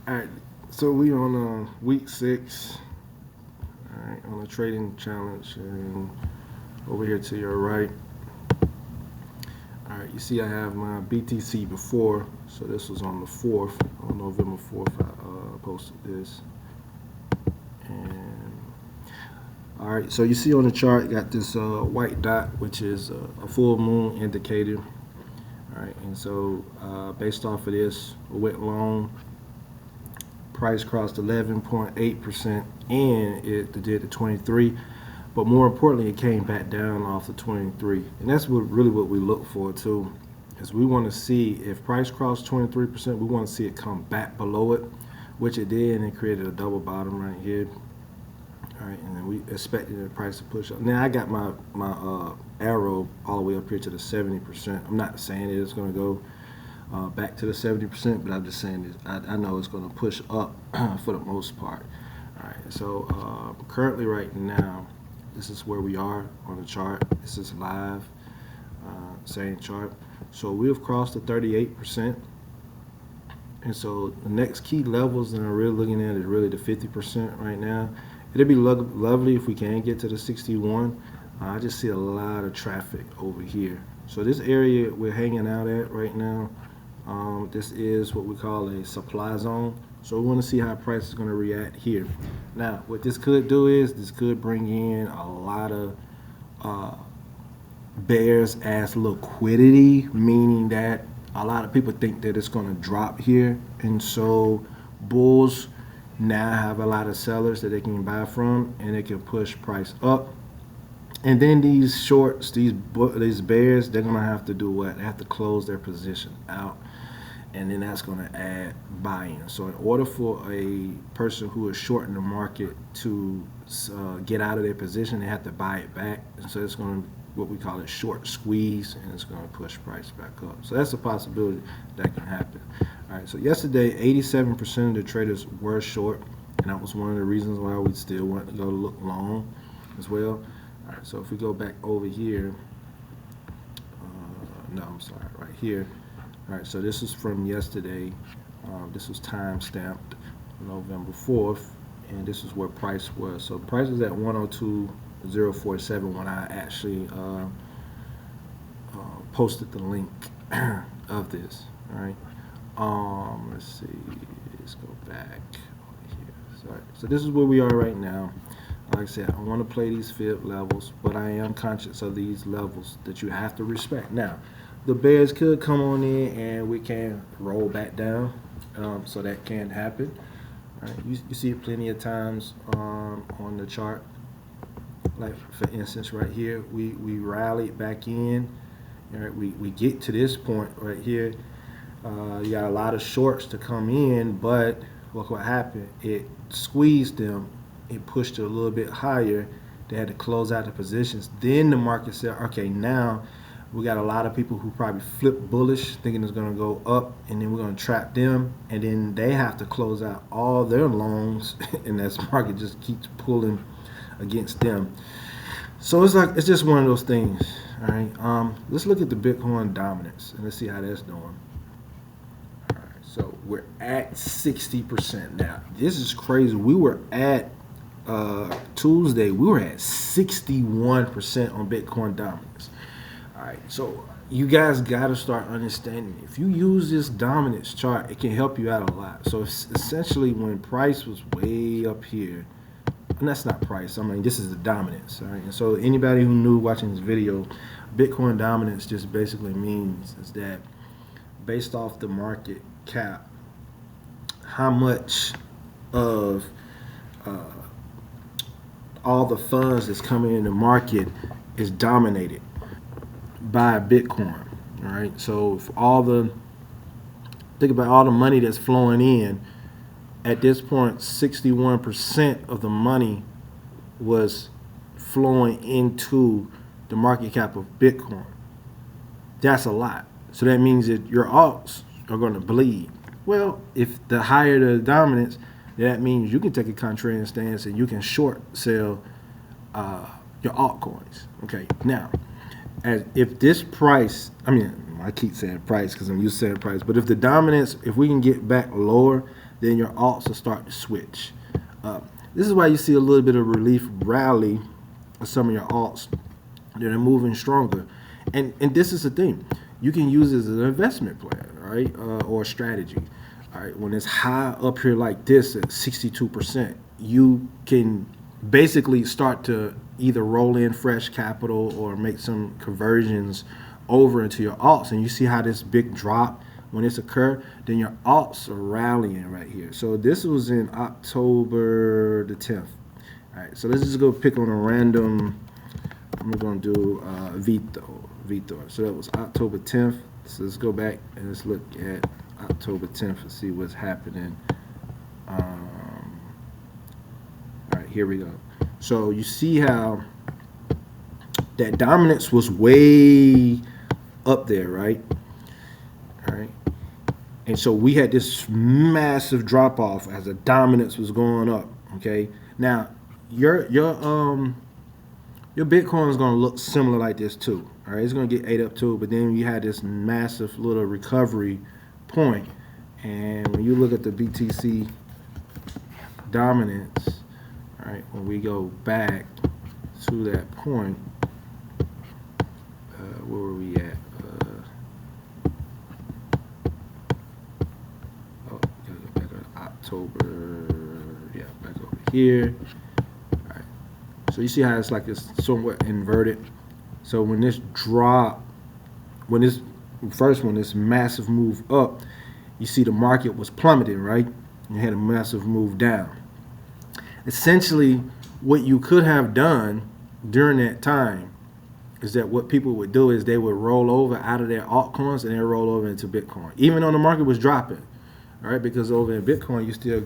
All right, so we on week 6. All right, on the trading challenge, and over here to your right. All right, you see I have my BTC before, so this was on the 4th, on November 4th. I posted this, and all right, so you see on the chart, got this white dot, which is a full moon indicator. All right, and so based off of this, we went long. Price crossed 11.8%, and it did the 23. But more importantly, it came back down off the 23, and that's really what we look for too. Is we want to see if price crossed 23%, we want to see it come back below it, which it did, and it created a double bottom right here. All right, and then we expected the price to push up. Now I got my arrow all the way up here to the 70%. I'm not saying it's going to go back to the 70%, but I'm just saying this. I know it's going to push up for the most part. All right, so currently right now, this is where we are on the chart. This is live, same chart. So we've crossed the 38%. And so the next key levels that I'm really looking at is really the 50% right now. It'd be lovely if we can get to the 61. I just see a lot of traffic over here. So this area we're hanging out at right now, this is what we call a supply zone. So we want to see how price is going to react here. Now, what this could do is this could bring in a lot of bears as liquidity, meaning that a lot of people think that it's going to drop here, and so bulls now have a lot of sellers that they can buy from, and they can push price up. And then these shorts, these bears, they're going to have to do what? They have to close their position out, and then that's going to add buy-in. So in order for a person who is short in the market to get out of their position, they have to buy it back. And so it's going to, what we call it, short squeeze, and it's going to push price back up. So that's a possibility that can happen. All right, so yesterday, 87% of the traders were short, and that was one of the reasons why we still want to go look long as well. All right, so if we go back over here, no, I'm sorry, right here. All right, so this is from yesterday. This was time stamped November 4th, and this is where price was. So price was at 102.047 when I actually posted the link of this. All right. Let's see. Let's go back over here. Sorry. So this is where we are right now. Like I said, I want to play these fib levels, but I am conscious of these levels that you have to respect. Now, the bears could come on in and we can roll back down, so that can happen. All right. You see it plenty of times on the chart. Like for instance, right here, we rallied back in. All right, we get to this point right here. You got a lot of shorts to come in, but look what happened. It squeezed them. It pushed it a little bit higher. They had to close out the positions. Then the market said, okay, now we got a lot of people who probably flip bullish, thinking it's going to go up, and then we're going to trap them, and then they have to close out all their longs, and this market just keeps pulling against them. So it's just one of those things. All right. Let's look at the Bitcoin dominance and let's see how that's doing. All right. So we're at 60% now. This is crazy. We were at Tuesday. We were at 61% on Bitcoin dominance. All right. So you guys got to start understanding. If you use this dominance chart, it can help you out a lot. So essentially, when price was way up here. And that's not price. I mean, this is the dominance. All right. And so anybody who knew watching this video, Bitcoin dominance just basically means is that based off the market cap, how much of all the funds that's coming in the market is dominated by Bitcoin. All right. So if think about all the money that's flowing in. At this point, 61% of the money was flowing into the market cap of Bitcoin. That's a lot. So that means that your alts are going to bleed. Well, if the higher the dominance, that means you can take a contrarian stance and you can short sell your altcoins. Okay, now, if this price, I keep saying price because I'm used to saying price, but if the dominance, if we can get back lower, then your alts will start to switch. This is why you see a little bit of relief rally of some of your alts that are moving stronger. And this is the thing. You can use it as an investment plan, right? Or a strategy. All right. When it's high up here like this at 62%, you can basically start to either roll in fresh capital or make some conversions over into your alts. And you see how this big drop, when it's occurred, then your alts are rallying right here. So this was in October the 10th. All right, so let's just go pick on a random. I'm going to do Vitor. So that was October 10th. So let's go back and let's look at October 10th and see what's happening. All right, here we go. So you see how that dominance was way up there, right? All right. And so we had this massive drop off as the dominance was going up. Okay. Now your Bitcoin is going to look similar like this too. All right. It's going to get ate up too. But then you had this massive little recovery point. And when you look at the BTC dominance, all right, when we go back to that point, where were we at? Back on October, yeah, back over here. All right. So you see how it's like it's somewhat inverted. So when this drop, when this massive move up, you see the market was plummeting, right? You had a massive move down. Essentially, what you could have done during that time is that what people would do is they would roll over out of their altcoins and they roll over into Bitcoin, even though the market was dropping, all right? Because over in Bitcoin, you're still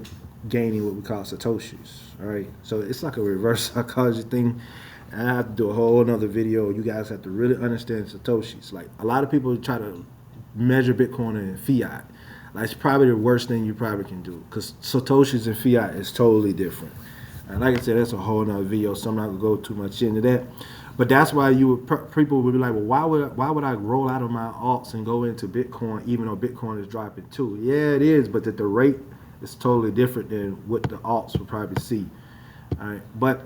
gaining what we call Satoshis, all right? So it's like a reverse psychology thing. And I have to do a whole another video. You guys have to really understand Satoshis. Like a lot of people try to measure Bitcoin in fiat. Like it's probably the worst thing you probably can do because Satoshis and fiat is totally different. And like I said, that's a whole nother video, so I'm not gonna go too much into that. But that's why people would be like, well, why would I roll out of my alts and go into Bitcoin even though Bitcoin is dropping too? Yeah, it is, but that the rate is totally different than what the alts would probably see. All right, but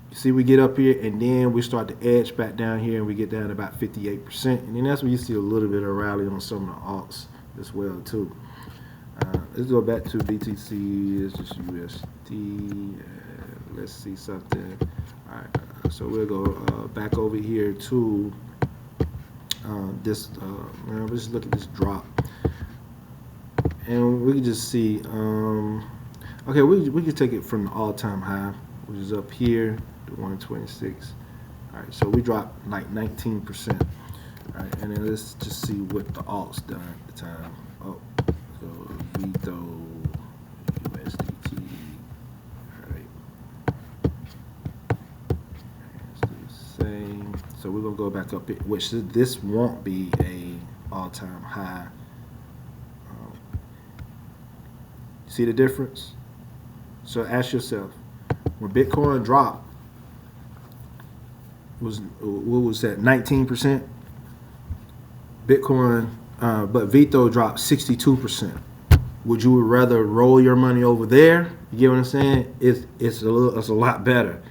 you see, we get up here and then we start to edge back down here and we get down to about 58%, and then that's when you see a little bit of rally on some of the alts as well too. Let's go back to BTC. It's just USD. Let's see something. All right, so we'll go back over here to this. Let's just look at this drop, and we can just see. Okay, we can take it from the all-time high, which is up here to 126. All right, so we dropped like 19%. All right, and then let's just see what the alts done at the time. Oh, so Vito USDT. All right, let's do the same. So we're gonna go back up here, which this won't be a all-time high. See the difference? So ask yourself, when Bitcoin dropped, what was that, 19%? Bitcoin, but Vito dropped 62%. Would you rather roll your money over there? You get what I'm saying? It's a lot better.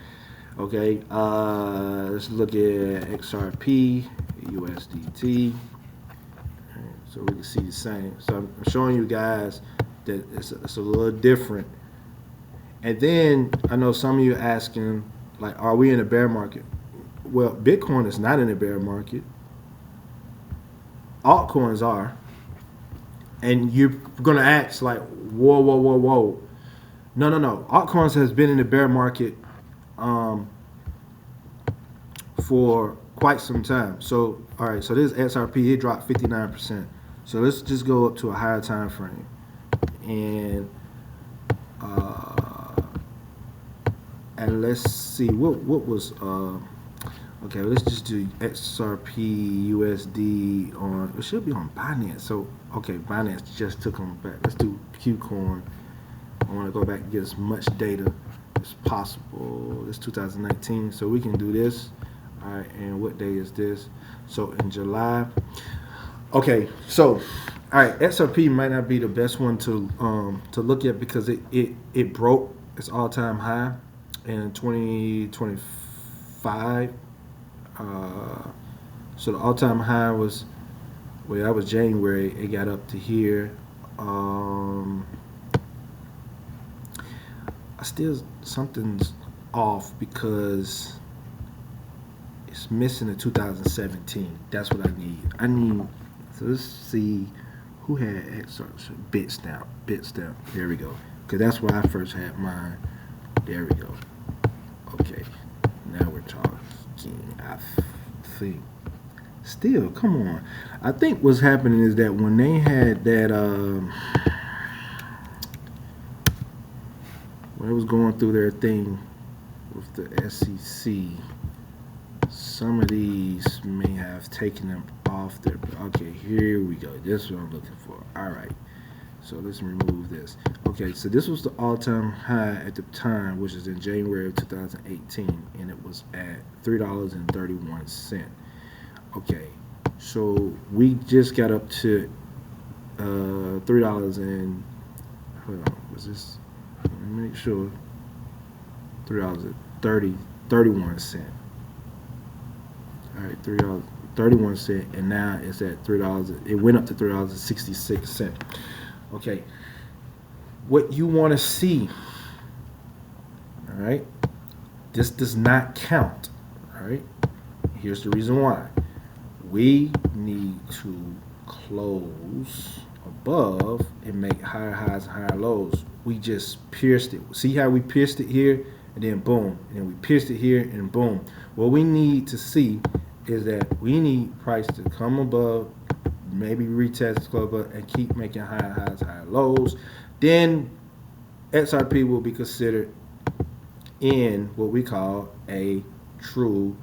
Okay, let's look at XRP, USDT. So we can see the same. So I'm showing you guys that it's a little different. And then I know some of you are asking, like, are we in a bear market? Well, Bitcoin is not in a bear market. Altcoins are. And you're going to ask, like, whoa. No. Altcoins has been in the bear market for quite some time. So, all right, so this XRP, it dropped 59%. So let's just go up to a higher time frame. And let's see what was okay, let's just do XRP USD on, it should be on Binance. So okay, Binance just took them back. Let's do Qcoin. I want to go back and get as much data as possible. It's 2019, so we can do this. All right, and what day is this? So in July. Okay, so All right, XRP might not be the best one to look at because it broke its all time high in 2025. Uh, so the all time high was, well, that was January. It got up to here. I still something's off because it's missing the 2017. That's what I need. So let's see who had XR Bitstamp. Bitstamp. There we go. Because that's where I first had mine. There we go. Okay. Now we're talking. I think. Still, come on. I think what's happening is that when they had that, when it was going through their thing with the SEC, some of these may have taken them off there. Okay, here we go. This is what I'm looking for. All right. So let's remove this. Okay, so this was the all-time high at the time, which is in January of 2018, and it was at $3.31. Okay, so we just got up to $3 and hold on, was this? Let me make sure. $3.31. All right, $3.31, and now it's at $3. It went up to $3.66. Okay, what you want to see, all right, this does not count, all right? Here's the reason why. We need to close above and make higher highs and higher lows. We just pierced it. See how we pierced it here, and then boom, and then we pierced it here, and boom. What we need to see is that we need price to come above, maybe retest the club up and keep making higher highs, higher lows. Then XRP will be considered in what we call a true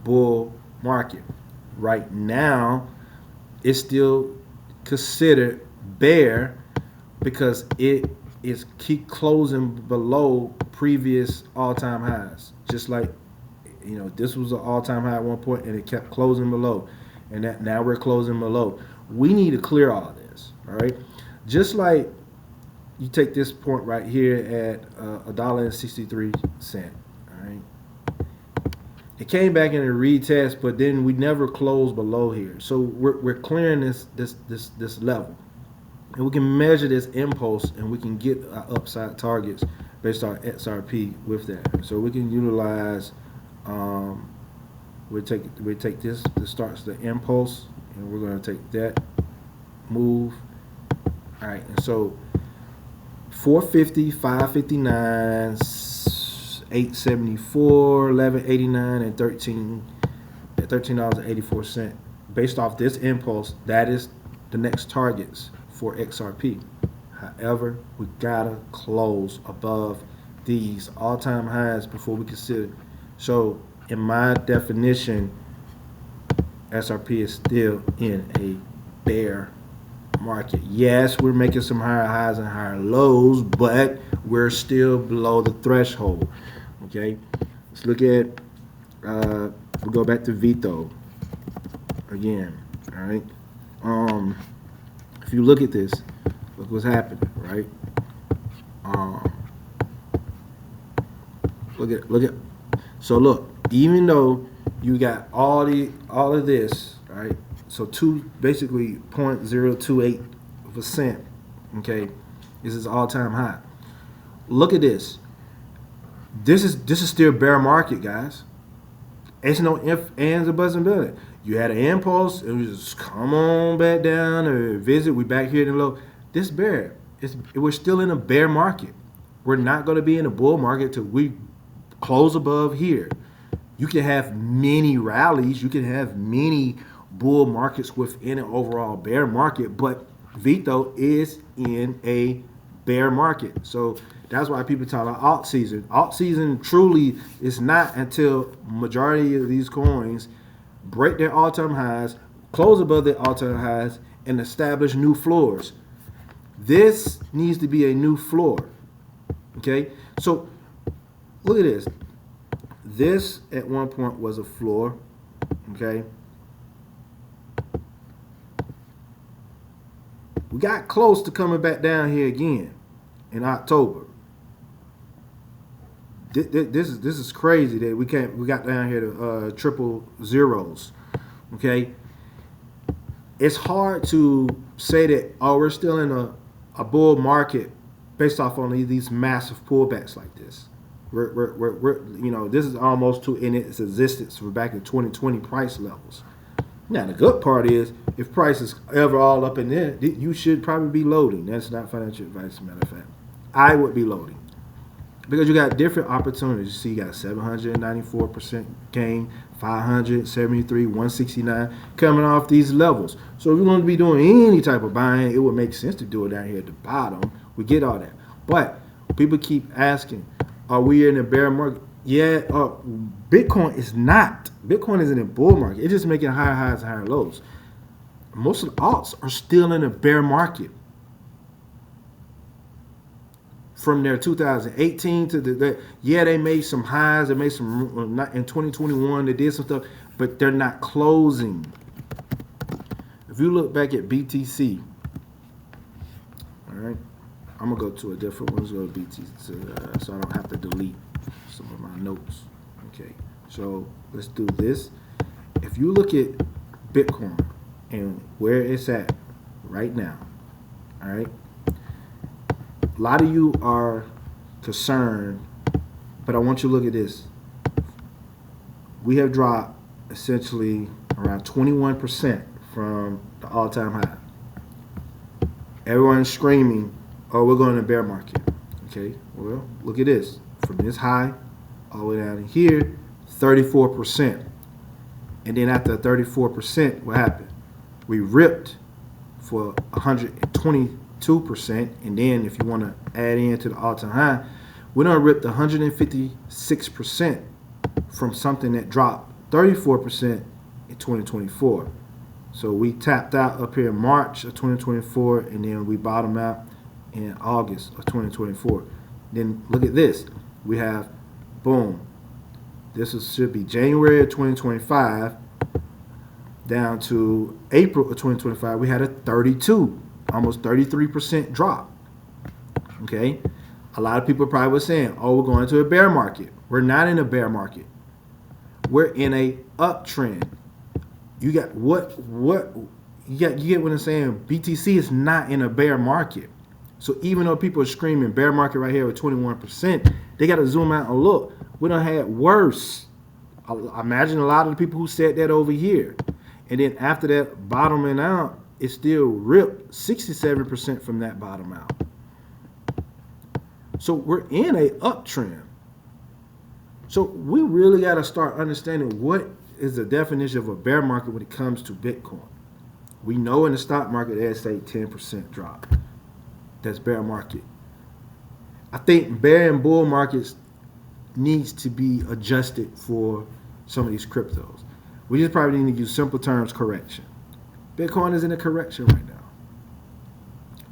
bull market. Right now, it's still considered bear because it is keep closing below previous all-time highs. Just like, you know, this was an all-time high at one point and it kept closing below. And that now we're closing below. We need to clear all this, all right? Just like you take this point right here at $1.63, all right? It came back in a retest, but then we never closed below here. So we're clearing this level, and we can measure this impulse, and we can get our upside targets based on XRP with that. So we can utilize. We take this starts the impulse, and we're going to take that move. All right, and so 450, 559, 874, 1189, and $13.84. Based off this impulse, that is the next targets for XRP. However, we gotta close above these all-time highs before we consider. So, in my definition, XRP is still in a bear market. Yes, we're making some higher highs and higher lows, but we're still below the threshold. Okay, let's look at. We'll go back to Vito again. All right. If you look at this, look what's happening, right? Look at. So look, even though you got all of this, right? So basically 0.028%. Okay, this is all-time high. Look at this. This is still bear market, guys. It's no ifs, ands, or buts about it. You had an impulse, it was just come on back down or visit. We back here in the low. This bear, we're still in a bear market. We're not going to be in a bull market till we close above here. You can have many rallies. You can have many bull markets within an overall bear market, but Vito is in a bear market. So that's why people talk about alt season. Alt season truly is not until majority of these coins break their all-time highs, close above their all-time highs, and establish new floors. This needs to be a new floor. Okay? So look at this. This at one point was a floor. Okay? We got close to coming back down here again in October. This is crazy that we got down here to triple zeros. Okay, it's hard to say that we're still in a bull market based off on these massive pullbacks like this. We're this is almost to in its existence for back in 2020 price levels. Now the good part is if price is ever all up in there, you should probably be loading. That's not financial advice, as a matter of fact. I would be loading. Because you got different opportunities. You see, you got 794% gain, 573, 169 coming off these levels. So if you're going to be doing any type of buying, it would make sense to do it down here at the bottom. We get all that. But people keep asking, are we in a bear market? Yeah, Bitcoin is not. Bitcoin isn't in a bull market. It's just making higher highs and higher lows. Most of the alts are still in a bear market. From their 2018 to they made some highs. They made some in 2021. They did some stuff, but they're not closing. If you look back at BTC, all right, I'm gonna go to a different one. Let's go to BTC so I don't have to delete some of my notes. Okay, so let's do this. If you look at Bitcoin and where it's at right now, all right. A lot of you are concerned, but I want you to look at this. We have dropped essentially around 21% from the all-time high. Everyone's screaming, oh, we're going to bear market. Okay, well, look at this. From this high all the way down to here, 34%. And then after 34%, what happened? We ripped for 122%, and then if you want to add into the all-time high, we done ripped 156% from something that dropped 34% in 2024. So we tapped out up here in March of 2024, and then we bottomed out in August of 2024. Then look at this. We have, boom, should be January of 2025 down to April of 2025. We had a 32, almost 33% drop. Okay, a lot of people probably were saying, "Oh, we're going into a bear market." We're not in a bear market. We're in a uptrend. You got you get what I'm saying? BTC is not in a bear market. So even though people are screaming bear market right here with 21%, they got to zoom out and look. We done had worse. I imagine a lot of the people who said that over here. And then after that bottoming out, it still ripped 67% from that bottom out. So we're in a uptrend. So we really got to start understanding what is the definition of a bear market when it comes to Bitcoin. We know in the stock market there's a 10% drop. That's bear market. I think bear and bull markets needs to be adjusted for some of these cryptos. We just probably need to use simple terms, correction. Bitcoin is in a correction right now.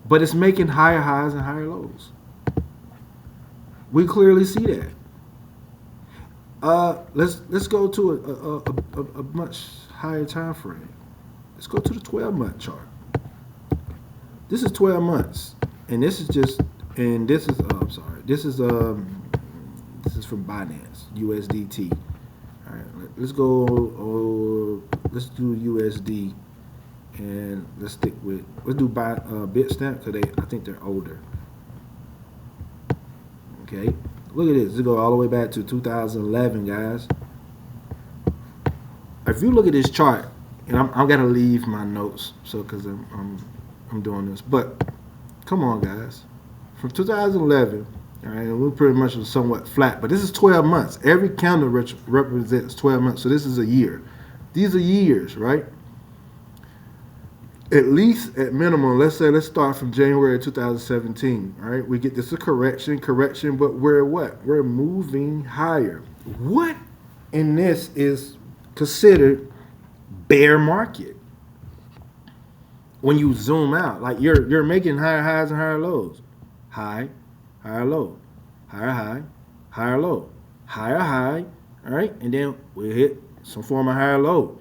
But it's making higher highs and higher lows. We clearly see that. Let's go to a much higher time frame. Let's go to the 12-month chart. This is 12 months, and this is just, and this is I'm sorry, this is from Binance USDT. All right, let's go. Let's do USD, and let's do Bitstamp because I think they're older. Okay, look at this. Let's go all the way back to 2011, guys. If you look at this chart, and I'm gonna leave my notes because I'm doing this, but come on, guys. From 2011, all right, we're pretty much somewhat flat, but this is 12 months. Every candle represents 12 months, so this is a year. These are years, right? At least at minimum, let's start from January 2017. All right, we get this a correction, but we're what? We're moving higher. What in this is considered bear market? When you zoom out, like you're making higher highs and higher lows, high, higher low, higher high, higher low, higher high. All right, and then we hit some form of higher low.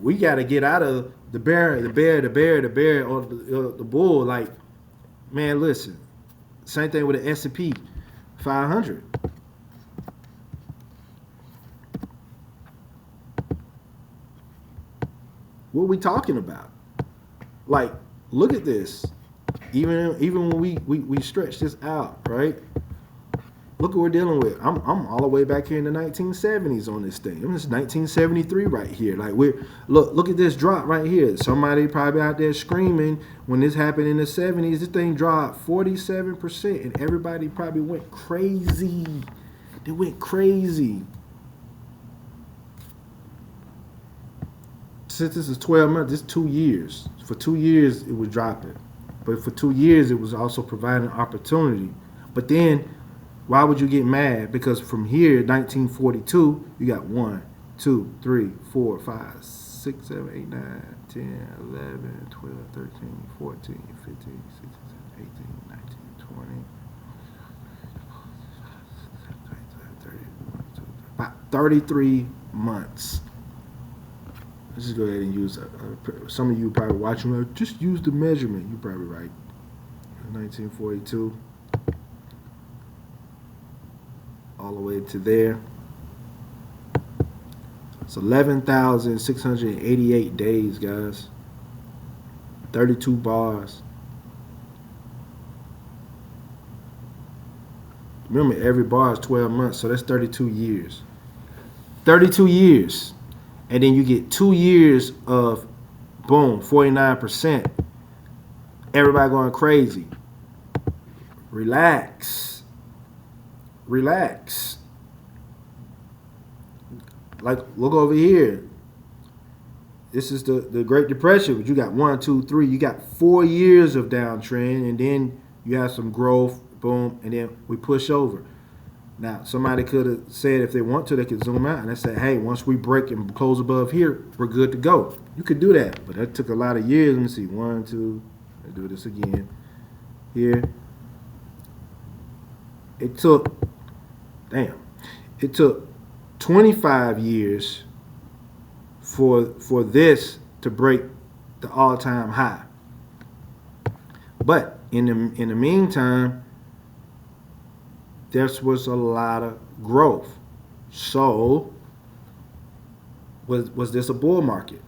We got to get out of the bear, or the bull. Like, man, listen. Same thing with the S&P 500. What are we talking about? Like, look at this. Even when we stretch this out, right? Look what we're dealing with. I'm all the way back here in the 1970s on this thing. It's 1973 right here. Like, look at this drop right here. Somebody probably out there screaming when this happened in the 70s. This thing dropped 47%, and everybody probably went crazy. They went crazy. Since this is 12 months, this is 2 years. For 2 years, it was dropping. But for 2 years, it was also providing opportunity. But then, why would you get mad? Because from here, 1942, you got 1, 2, 3, 4, 5, 6, 7, 8, 9, 10, 11, 12, 13, 14, 15, 16, 17, 18, 19, 20, 33 months. Let's just go ahead and use some of you probably watching. Just use the measurement. You're probably right. 1942, all the way to there. It's 11,688 days, guys. 32 bars. Remember, every bar is 12 months, so that's 32 years. 32 years. And then you get 2 years of, boom, 49%. Everybody going crazy. Relax. Relax. Like, look over here. This is the Great Depression, but you got 1, 2, 3. You got 4 years of downtrend, and then you have some growth, boom, and then we push over. Now, somebody could have said if they want to, they could zoom out and they say, hey, once we break and close above here, we're good to go. You could do that, but that took a lot of years. Let me see. 1, 2. Let's do this again. Here. It took 25 years for this to break the all-time high. But in the meantime, there was a lot of growth. So, was this a bull market?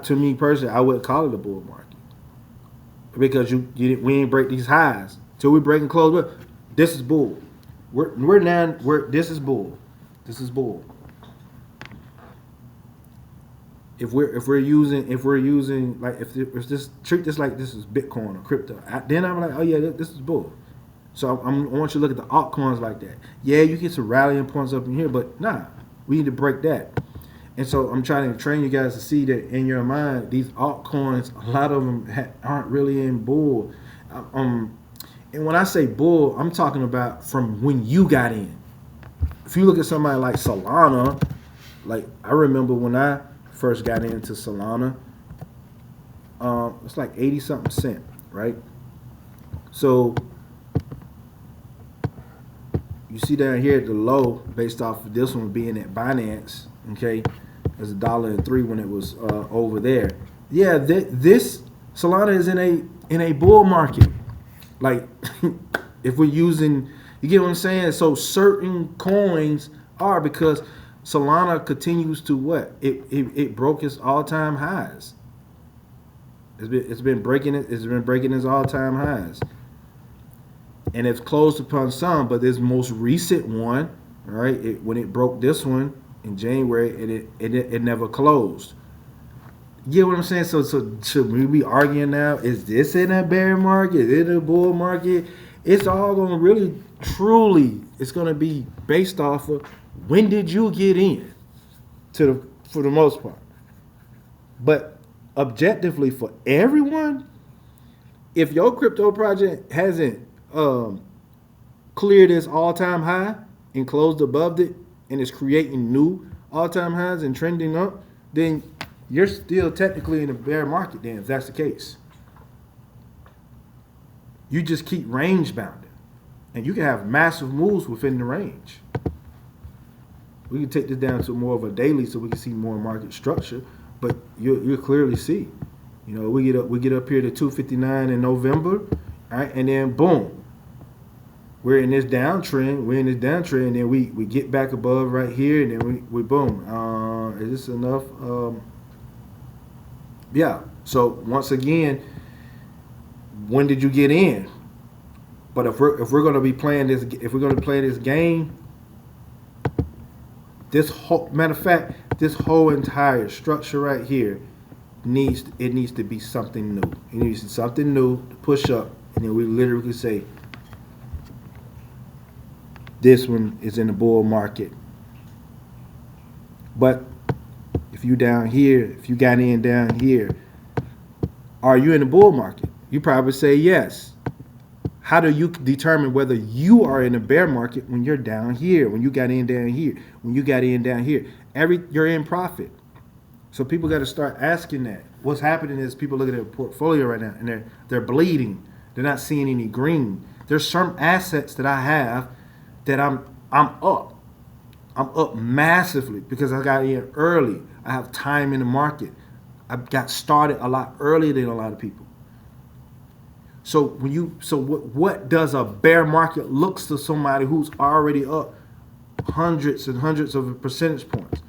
To me personally, I wouldn't call it a bull market because we ain't break these highs till we break and close. This is bull. This is bull. This is bull. If we're using like if this treat this like this is Bitcoin or crypto, then I'm like, oh yeah, this is bull. So I want you to look at the altcoins like that. Yeah, you get some rallying points up in here, but nah, we need to break that. And so I'm trying to train you guys to see that in your mind, these altcoins, a lot of them aren't really in bull. And when I say bull, I'm talking about from when you got in. If you look at somebody like Solana, like I remember when I first got into Solana, it's like 80-something cent, right? So you see down here at the low, based off of this one being at Binance, okay, there's $1.03 when it was over there. Yeah, this Solana is in a bull market. Like, if we're using, you get what I'm saying? So certain coins are, because Solana continues to what? It broke its all-time highs. It's been breaking its all-time highs. And it's closed upon some, but this most recent one, all right, when it broke this one in January, it never closed. You get what I'm saying? So should we be arguing now? Is this in a bear market? Is it a bull market? It's all going to really, truly, it's going to be based off of when did you get in, for the most part. But objectively for everyone, if your crypto project hasn't cleared its all-time high and closed above it and is creating new all-time highs and trending up, then you're still technically in a bear market then, if that's the case. You just keep range bounding, and you can have massive moves within the range. We can take this down to more of a daily so we can see more market structure, but you clearly see, we get up here to 259 in November, all right, and then boom, we're in this downtrend. And then we get back above right here, and then we boom. Is this enough? Yeah. So once again, when did you get in? But if we're going to be playing this, if we're going to play this game, this whole matter of fact, this whole entire structure right here needs to be something new. It needs something new to push up, and then we literally could say this one is in the bull market. But if you down here, if you got in down here, are you in the bull market? You probably say yes. How do you determine whether you are in a bear market when you're down here, when you got in down here, when you got in down here? You're in profit. So people got to start asking that. What's happening is people look at their portfolio right now and they're bleeding. They're not seeing any green. There's some assets that I have that I'm up. I'm up massively because I got in early. I have time in the market. I got started a lot earlier than a lot of people. So what does a bear market looks to somebody who's already up hundreds and hundreds of percentage points?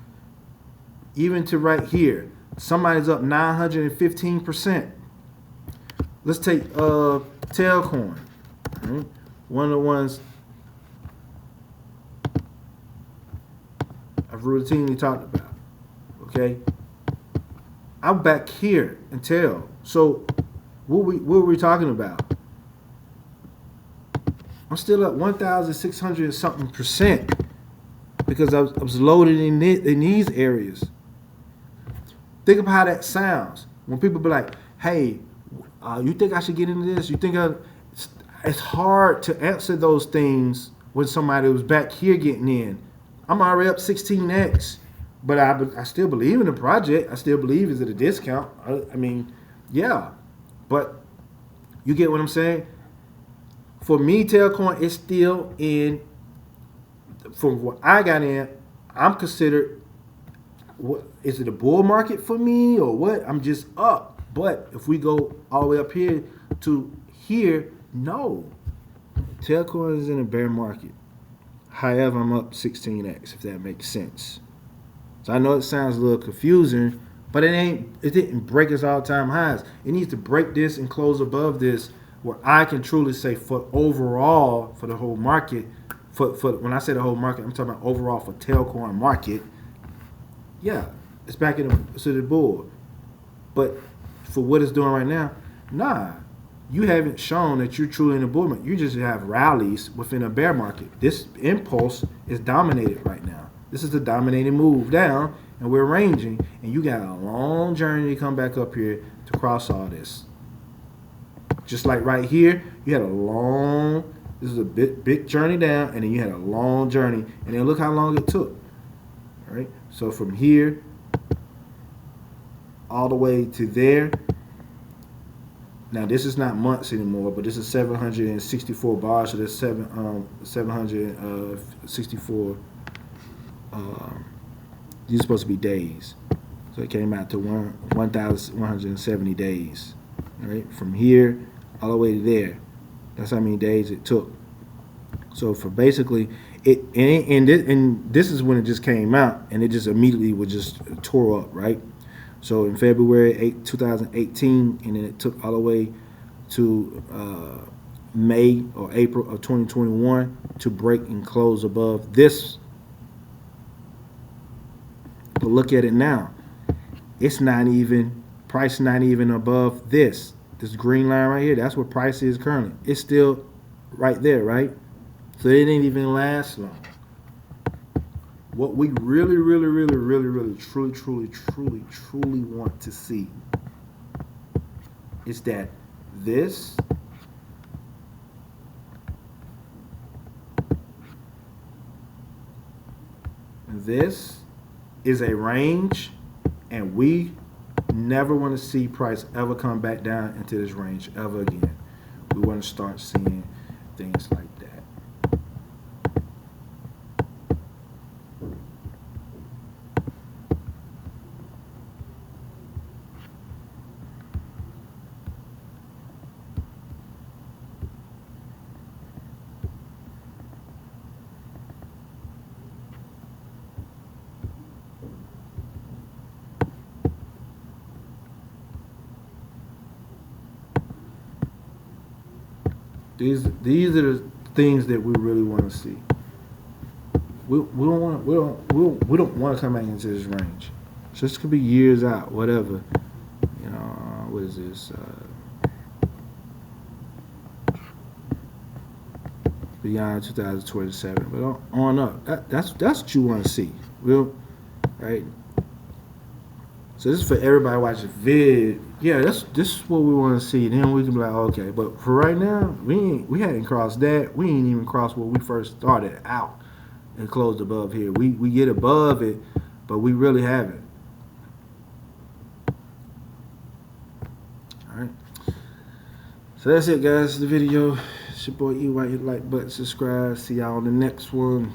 Even to right here, somebody's up 915%. Let's take Tailcoin, right? One of the ones I've routinely talked about. Okay, I'm back here in Tail. So what were we talking about? I'm still up 1,600 something percent because I was loaded in these areas. Think of how that sounds when people be like, "Hey, you think I should get into this? You think it's hard to answer those things when somebody was back here getting in. I'm already up 16x, but I still believe in the project. I still believe it's at a discount. I mean, yeah, but you get what I'm saying? For me, Tailcoin is still in. From what I got in, I'm considered. What is it, a bull market for me or what? I'm just up. But if we go all the way up here to here, no. Tailcoin is in a bear market. However, I'm up 16x, if that makes sense. So I know it sounds a little confusing, but it didn't break its all-time highs. It needs to break this and close above this where I can truly say for overall, for the whole market, for when I say the whole market, I'm talking about overall for Tailcoin market. Yeah, it's back in the bull. But for what it's doing right now, nah. You haven't shown that you're truly in a bull market. You just have rallies within a bear market. This impulse is dominated right now. This is the dominating move down, and we're ranging, and you got a long journey to come back up here to cross all this. Just like right here, you had this is a big journey down, and then you had a long journey, and then look how long it took. All right, so from here all the way to there. Now this is not months anymore, but this is 764 bars, so there's 764. These are supposed to be days, so it came out to 1,170 days. All right, from here all the way to there. That's how many days it took. So for basically it, and this is when it just came out, and it just immediately was just tore up, right? So in February 8, 2018, and then it took all the way to May or April of 2021 to break and close above this. But look at it now. It's not even, price not even above this. This green line right here, that's what price is currently. It's still right there, right? So it didn't even last long. What we really, truly want to see is that this is a range, and we never want to see price ever come back down into this range ever again. We want to start seeing things like that. These are the things that we really want to see. We don't want to come back into this range. So this could be years out, whatever. You know, what is this? Beyond 2027, but on up. That's what you want to see, right? So this is for everybody watching vid. Yeah, this is what we want to see. Then we can be like, okay. But for right now, we hadn't crossed that. We ain't even crossed where we first started out and closed above here. We get above it, but we really haven't. All right. So that's it, guys. The video. It's your boy E. White. Hit the like button, subscribe. See y'all on the next one.